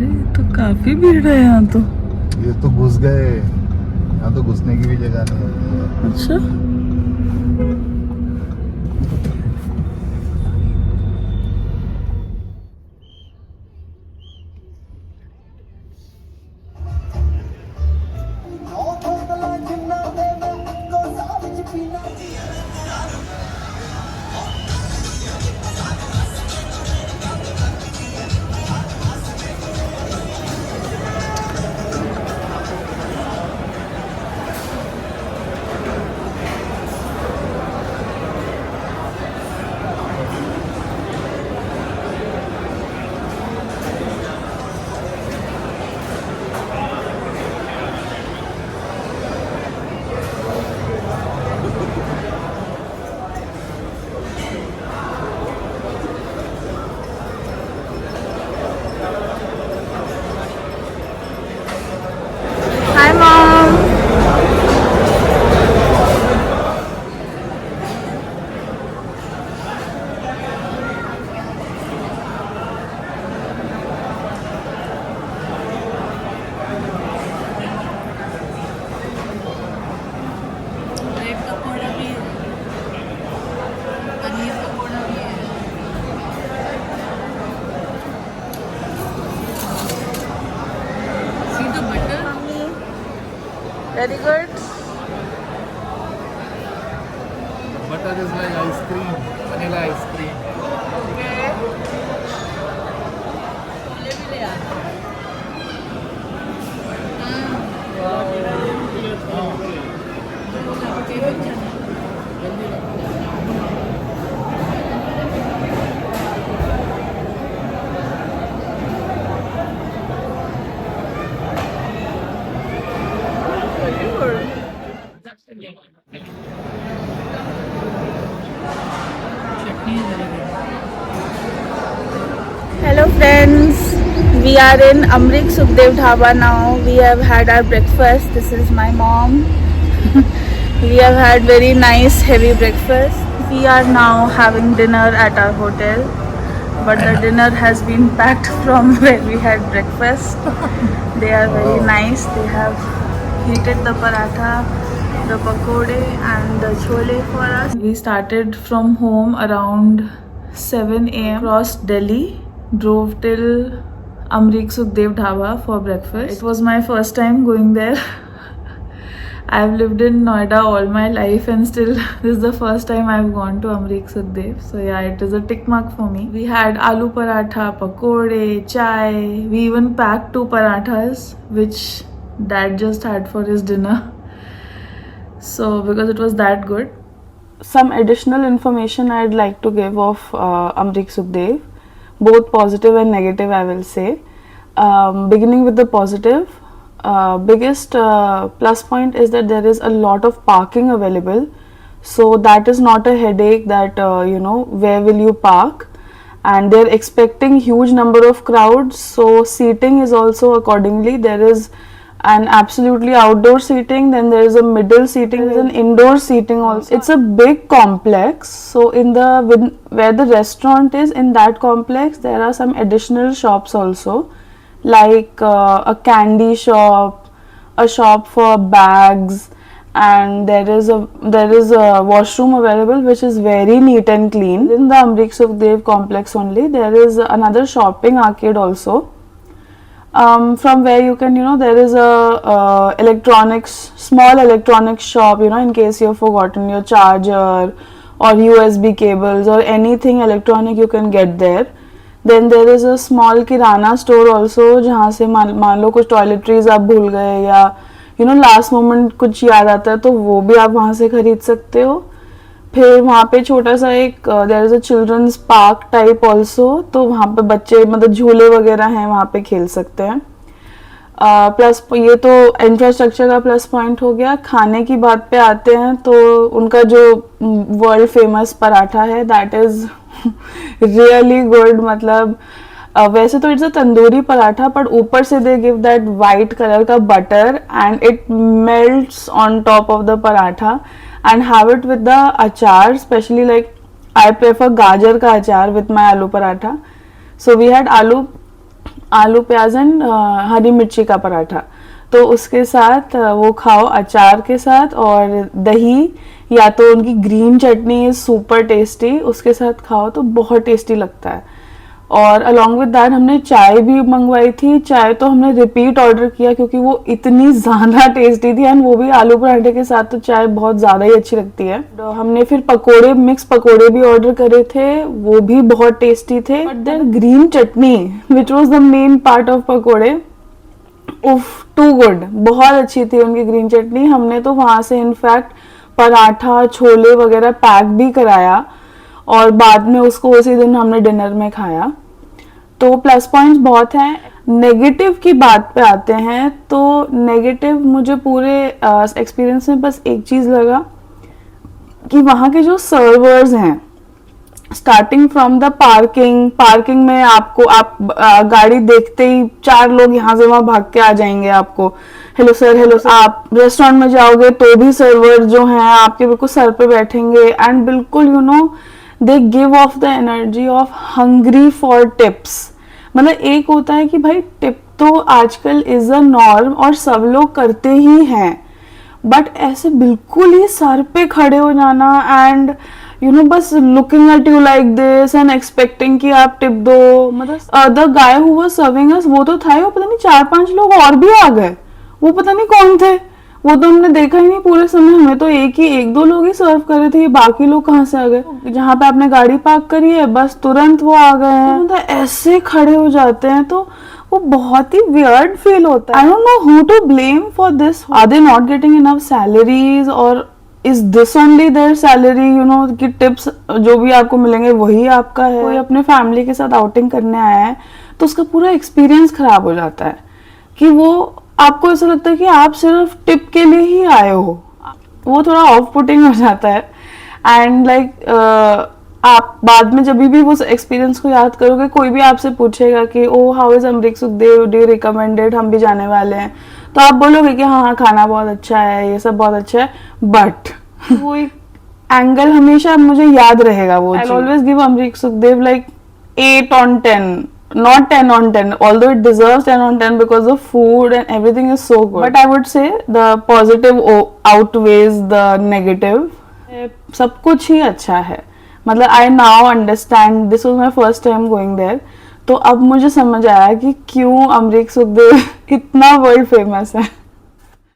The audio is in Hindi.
अरे तो काफी भीड़ है यहाँ तो। ये तो घुस गए, यहाँ तो घुसने की भी जगह नहीं है। अच्छा, हाय मॉम। ब्रेड पकौड़ा भी है, पनीर पकौड़ा भी है। See the butter? Very good. Butter is like ice cream, vanilla ice cream. Okay. Chole भी ले आना। Hello friends, we are in Amrik Sukhdev Dhaba now. We have had our breakfast. This is my mom. We have had very nice heavy breakfast. We are now having dinner at our hotel, but the dinner has been packed from where we had breakfast. They are very nice. They have heated the paratha, the pakode and the chole for us. We started from home around 7 a.m. crossed Delhi, drove till Amrik Sukhdev Dhaba for breakfast. It was my first time going there. I've lived in Noida all my life and still this is the first time I've gone to Amrik Sukhdev. So yeah, it is a tick mark for me. We had aloo paratha, pakode, chai. We even packed 2 parathas which dad just had for his dinner. So because it was that good. Some additional information I'd like to give of Amrik Sukhdev, both positive and negative I will say. Beginning with the positive, biggest plus point is that there is a lot of parking available, so that is not a headache that where will you park, and they're expecting huge number of crowds, so seating is also accordingly. There is an absolutely outdoor seating, then there is a middle seating, there is an indoor seating also. It's a big complex, so in the where the restaurant is, in that complex there are some additional shops also, like a candy shop, a shop for bags, and there is a washroom available which is very neat and clean. In the Amrik Sukhdev complex only there is another shopping arcade also, from where you can, there is a small electronics shop, in case you have forgotten your charger or USB cables or anything electronic, you can get there. Then there is a small kirana store also, जहाँ से मान लो कुछ टॉयलेटरीज आप भूल गए या लास्ट मोमेंट कुछ याद आता है तो वो भी आप वहाँ से खरीद सकते हो. फिर वहाँ पे छोटा सा एक there is a children's park type also, तो वहाँ पे बच्चे मतलब झूले वगैरह हैं, वहाँ पे खेल सकते हैं. प्लस ये तो इंफ्रास्ट्रक्चर का प्लस पॉइंट हो गया. खाने की बात पे आते हैं तो उनका जो वर्ल्ड फेमस पराठा है दैट इज रियली गुड. मतलब वैसे तो इट्स अ तंदूरी पराठा, पर ऊपर से दे गिव दैट वाइट कलर का butter and it melts on top of the paratha and have it with the achar, especially like I prefer gajar ka achar with my aloo paratha. So we had aloo आलू प्याज एंड हरी मिर्ची का पराठा, तो उसके साथ वो खाओ अचार के साथ, और दही या तो उनकी green chutney is super tasty, उसके साथ खाओ तो बहुत टेस्टी लगता है। और अलॉन्ग विद दैट हमने चाय भी मंगवाई थी। चाय तो हमने रिपीट ऑर्डर किया क्योंकि वो इतनी ज़्यादा टेस्टी थी, एंड वो भी आलू पराठे के साथ, तो चाय बहुत ज़्यादा ही अच्छी लगती है। तो हमने फिर पकोड़े, मिक्स पकोड़े भी ऑर्डर करे थे, वो भी बहुत टेस्टी थे। But then green chutney which was the main part of पकोड़े, उफ, टू गुड, बहुत अच्छी थी उनकी ग्रीन चटनी। हमने तो वहाँ से इनफैक्ट पराठा, छोले वगैरह पैक भी कराया, और बाद में उसको उसी दिन हमने डिनर में खाया। तो प्लस पॉइंट्स बहुत हैं। नेगेटिव की बात पे आते हैं, तो नेगेटिव मुझे पूरे एक्सपीरियंस में बस एक चीज़ लगा कि वहाँ के जो सर्वर्स हैं, स्टार्टिंग फ्रॉम द पार्किंग में आपको, आप गाड़ी देखते ही 4 लोग यहाँ से वहाँ भाग के आ जाएंगे आपको, हेलो सर, हेलो सर। आप रेस्टोरेंट में जाओगे तो भी सर्वर जो हैं आपके बिल्कुल सर पे बैठेंगे, एंड बिल्कुल you know they give of the energy of hungry for tips. मतलब एक होता है कि भाई टिप तो आजकल इज अ नॉर्म और सब लोग करते ही हैं, बट ऐसे बिल्कुल ही सर पे खड़े हो जाना एंड यू नो बस looking at you like this and expecting कि आप टिप दो। मतलब the guy who was serving us, वो तो था ही, वो पता नहीं 4-5 लोग और भी आ गए, वो पता नहीं कौन थे, वो तो हमने देखा ही नहीं पूरे समय। हमें तो एक दो लोग ही सर्व कर रहे थे, ये बाकी लोग कहाँ से आ गए। जहाँ पे आपने गाड़ी पार्क करी है बस तुरंत वो आ गए हैं, मतलब ऐसे खड़े हो जाते हैं, तो वो बहुत ही वियर्ड फील होता है। I don't know who to blame for this. Are they not getting enough salaries, और is this only their salary, you know कि टिप्स जो भी आपको मिलेंगे वही आपका है। कोई अपने फैमिली के साथ आउटिंग करने आया है तो उसका पूरा एक्सपीरियंस खराब हो जाता है, कि वो आपको ऐसा लगता है कि आप सिर्फ टिप के लिए ही आए हो, वो थोड़ा ऑफ पुटिंग हो जाता है। एंड लाइक आप बाद में जब भी वो एक्सपीरियंस को याद करोगे, कोई भी आपसे पूछेगा कि oh how is Amrik Sukhdev, do you recommended, हम भी जाने वाले हैं, तो आप बोलोगे कि हाँ खाना बहुत अच्छा है, ये सब बहुत अच्छा है, बट वो एक एंगल हमेशा मुझे याद रहेगा। वो I always give Amrik Sukhdev like 8 on 10, not 10 on 10, although it deserves 10 on 10 because the food and everything is so good, but I would say the positive outweighs the negative. सब कुछ ही अच्छा है, मतलब I now understand, this was my first time going there, तो अब मुझे समझ आया कि क्यों अमरीक सुखदेव इतना वर्ल्ड फेमस है।